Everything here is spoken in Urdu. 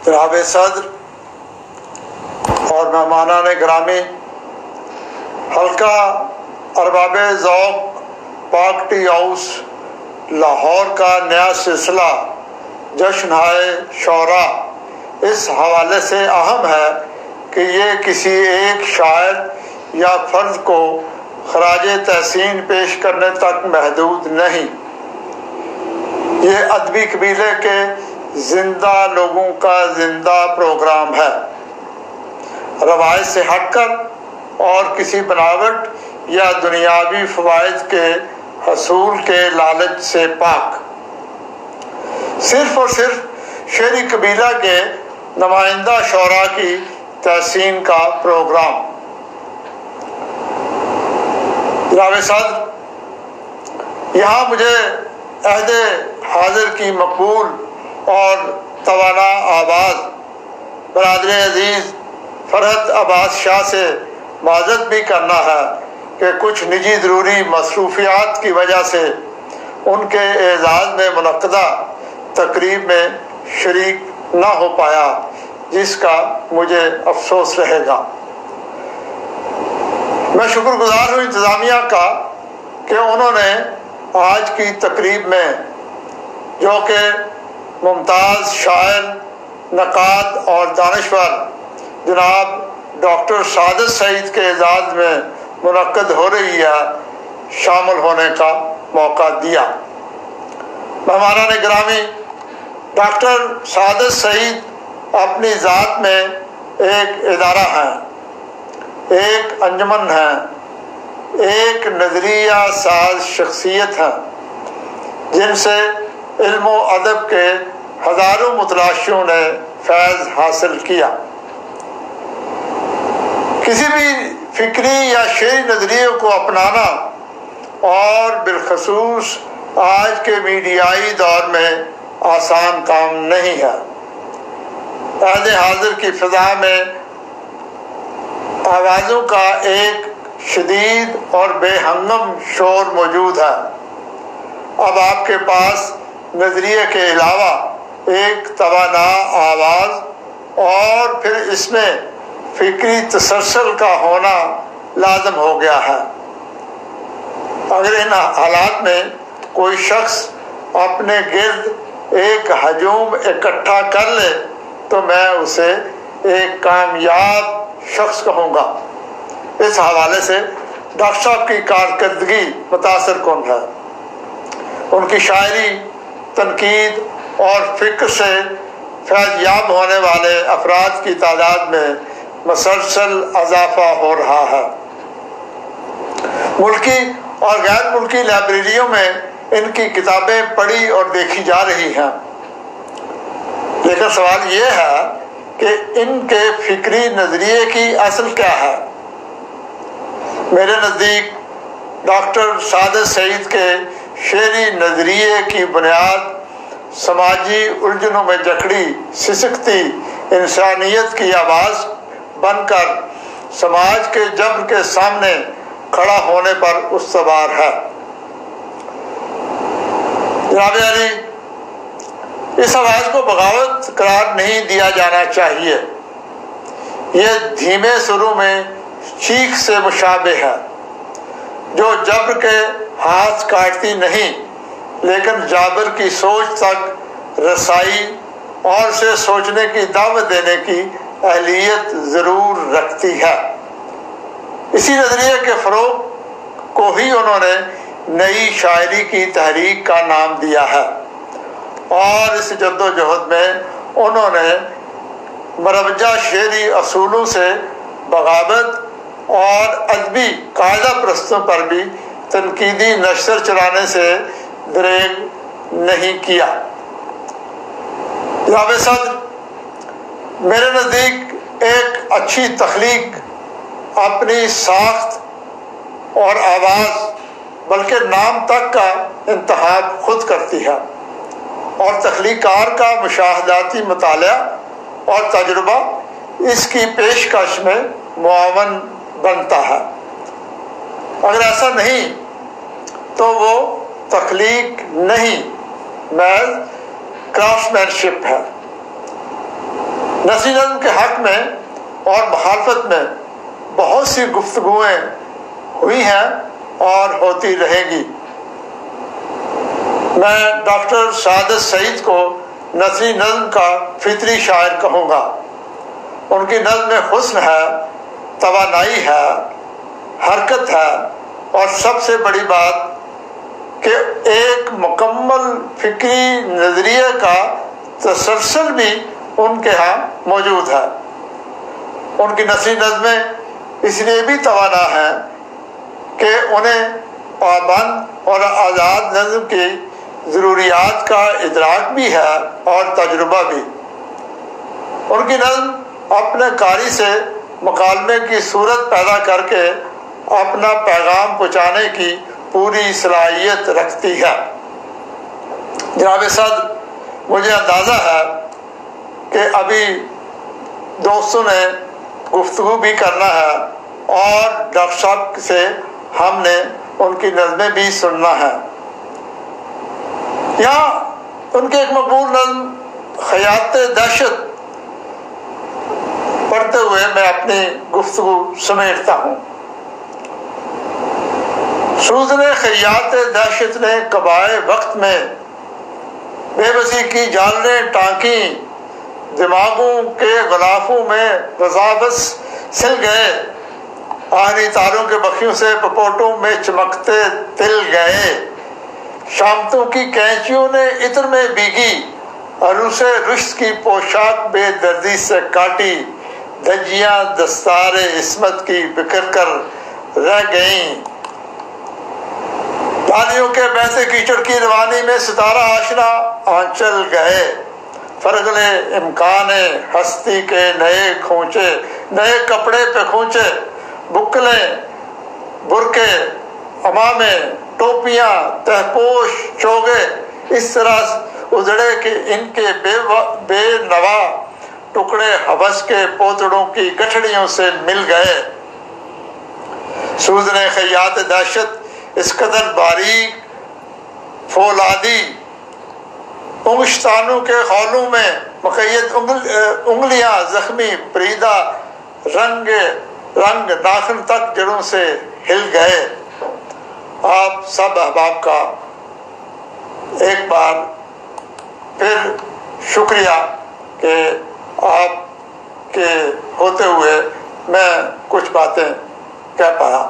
جناب صدر اور مہمانان گرامی، حلقہ ارباب ذوق پاک ٹی ہاؤس لاہور کا نیا سلسلہ جشن شعراء اس حوالے سے اہم ہے کہ یہ کسی ایک شاعر یا فرد کو خراج تحسین پیش کرنے تک محدود نہیں، یہ ادبی قبیلے کے زندہ لوگوں کا زندہ پروگرام ہے، روایت سے ہٹ کر اور کسی بناوٹ یا دنیاوی فوائد کے حصول کے لالچ سے پاک، صرف اور صرف شعری قبیلہ کے نمائندہ شعراء کی تحسین کا پروگرام۔ جناب صدر، یہاں مجھے عہد حاضر کی مقبول اور توانا آواز برادر عزیز فرحت عباس شاہ سے معذرت بھی کرنا ہے کہ کچھ نجی ضروری مصروفیات کی وجہ سے ان کے اعزاز میں منعقدہ تقریب میں شریک نہ ہو پایا، جس کا مجھے افسوس رہے گا۔ میں شکر گزار ہوں انتظامیہ کا کہ انہوں نے آج کی تقریب میں، جو کہ ممتاز شاعر، نقاد اور دانشور جناب ڈاکٹر سعادت سعید کے اعزاز میں منعقد ہو رہی ہے، شامل ہونے کا موقع دیا۔ مہمانان گرامی، ڈاکٹر سعادت سعید اپنی ذات میں ایک ادارہ ہیں، ایک انجمن ہیں، ایک نظریہ ساز شخصیت ہیں جن سے علم و ادب کے ہزاروں متلاشیوں نے فیض حاصل کیا۔ کسی بھی فکری یا شعری نظریے کو اپنانا اور بالخصوص آج کے میڈیائی دور میں آسان کام نہیں ہے۔ عہد حاضر کی فضا میں آوازوں کا ایک شدید اور بے ہنگم شور موجود ہے۔ اب آپ کے پاس نظریے کے علاوہ ایک توانا آواز اور پھر اس میں فکری تسلسل کا ہونا لازم ہو گیا ہے۔ اگر ان حالات میں کوئی شخص اپنے گرد ایک ہجوم اکٹھا کر لے تو میں اسے ایک کامیاب شخص کہوں گا۔ اس حوالے سے ڈاکٹر صاحب کی کارکردگی متاثر کن ہے۔ ان کی شاعری، تنقید اور فکر سے فیض یاب ہونے والے افراد کی تعداد میں مسلسل اضافہ ہو رہا ہے۔ ملکی اور غیر ملکی لائبریریوں میں ان کی کتابیں پڑھی اور دیکھی جا رہی ہیں، لیکن سوال یہ ہے کہ ان کے فکری نظریے کی اصل کیا ہے؟ میرے نزدیک ڈاکٹر سعادت سعید کے شعری نظریے کی بنیاد سماجی الجھنوں میں جکڑی سسکتی انسانیت کی آواز بن کر سماج کے جبر کے سامنے کھڑا ہونے پر استوار ہے۔ جناب علی، اس آواز کو بغاوت قرار نہیں دیا جانا چاہیے۔ یہ دھیمے سروں میں چیخ سے مشابہ ہے، جو جبر کے ہاتھ کاٹتی نہیں لیکن جابر کی سوچ تک رسائی اور اسے سوچنے کی دعوت دینے کی اہلیت ضرور رکھتی ہے۔ اسی نظریے کے فروغ کو ہی انہوں نے نئی شاعری کی تحریک کا نام دیا ہے، اور اس جد و جہد میں انہوں نے مروجہ شعری اصولوں سے بغاوت اور ادبی قاعدہ پرستوں پر بھی تنقیدی نشر چلانے سے دریغ نہیں کیا۔ جناب صدر، میرے نزدیک ایک اچھی تخلیق اپنی ساخت اور آواز بلکہ نام تک کا انتخاب خود کرتی ہے، اور تخلیق کار کا مشاہداتی مطالعہ اور تجربہ اس کی پیشکش میں معاون بنتا ہے۔ اگر ایسا نہیں تو وہ تخلیق نہیں، محض کرافٹ مین شپ ہے۔ نسری نظم کے حق میں اور مخالفت میں بہت سی گفتگویں ہوئی ہیں اور ہوتی رہیں گی۔ میں ڈاکٹر سعادت سعید کو نثری نظم کا فطری شاعر کہوں گا۔ ان کی نظم میں حسن ہے، توانائی ہے، حرکت ہے، اور سب سے بڑی بات کہ ایک مکمل فکری نظریے کا تسلسل بھی ان کے ہاں موجود ہے۔ ان کی نثری نظمیں اس لیے بھی توانا ہیں کہ انہیں پابند اور آزاد نظم کی ضروریات کا ادراک بھی ہے اور تجربہ بھی۔ ان کی نظم اپنے قاری سے مکالمے کی صورت پیدا کر کے اپنا پیغام پہنچانے کی پوری صلاحیت رکھتی ہے۔ جناب صدر، مجھے اندازہ ہے کہ ابھی دوستوں نے گفتگو بھی کرنا ہے اور ڈاکٹر صاحب سے ہم نے ان کی نظمیں بھی سننا ہے۔ یہاں ان کے ایک مقبول نظم خیاط دہشت پڑھتے ہوئے میں اپنی گفتگو سمیٹتا ہوں۔ سوزن خیاط دہشت نے قبائے وقت میں بے بسی کی جالیں ٹانکی، دماغوں کے غلافوں میں وضابس سل گئے، آہنی تاروں کے بخیوں سے پپوٹوں میں چمکتے تل گئے، شامتوں کی کینچیوں نے عطر میں بھیگی، عروس رشت کی پوشاک بے دردی سے کاٹی، دھجیاں دستار عصمت کی بکھر کر رہ گئیں، پانیوں کے بہتے کیچڑ کی روانی میں ستارہ آشنا آنچل گئے، فرغلے امکان ہستی کے نئے کھونچے، نئے کپڑے پہ کھونچے، بکلے برقے امامے ٹوپیاں تہپوش چوگے اس طرح اجڑے کہ ان کے بے نوا ٹکڑے حوث کے پوتڑوں کی گٹھڑیوں سے مل گئے۔ سوزن خیاط دہشت اس قدر باریک فولادی انگشتانوں کے خولوں میں مقید انگلیاں زخمی پریدہ رنگ ناخن تک جڑوں سے ہل گئے۔ آپ سب احباب کا ایک بار پھر شکریہ کہ آپ کے ہوتے ہوئے میں کچھ باتیں کہہ پایا۔